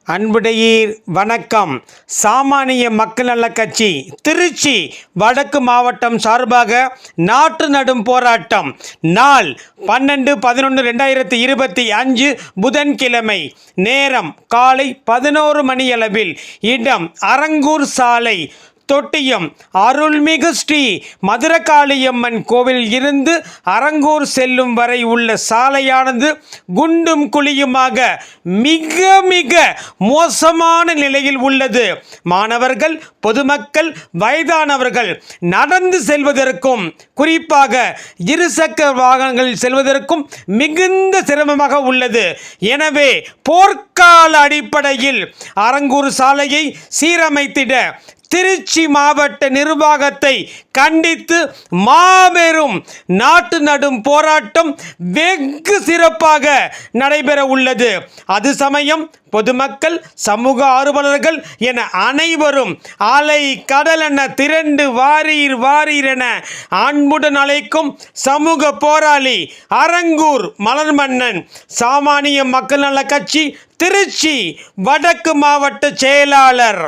அன்புடையீர் வணக்கம். சாமானிய மக்கள் நல கட்சி திருச்சி வடக்கு மாவட்டம் சார்பாக நாற்று நடும் போராட்டம் நாள் 12/11/2025 புதன்கிழமை. நேரம் காலை 11 மணியளவில். இடம் அரங்கூர் சாலை, தொட்டியம். அருள்மிகு ஸ்ரீ மதுரகாளியம்மன் கோவில் இருந்து அரங்கூர் செல்லும் வரை உள்ள சாலையானது குண்டும் குழியுமாக மிக மிக மோசமான நிலையில் உள்ளது. மாணவர்கள், பொதுமக்கள், வயதானவர்கள் நடந்து செல்வதற்கும், குறிப்பாக இருசக்கர வாகனங்களில் செல்வதற்கும் மிகுந்த சிரமமாக உள்ளது. எனவே போர்க்கால அடிப்படையில் அரங்கூர் சாலையை சீரமைத்திட திருச்சி மாவட்ட நிர்வாகத்தை கண்டித்து மாபெரும் நாற்று நடும் போராட்டம் வெகு சிறப்பாக நடைபெற உள்ளது. அது சமயம் பொதுமக்கள், சமூக ஆர்வலர்கள் என அனைவரும் அலை கடல் என திரண்டு வாரீர் வாரீர் என அன்புடன் அழைக்கும் சமூக போராளி அரங்கூர் மலர்மன்னன், சாமானிய மக்கள் நல கட்சி திருச்சி வடக்கு மாவட்ட செயலாளர்.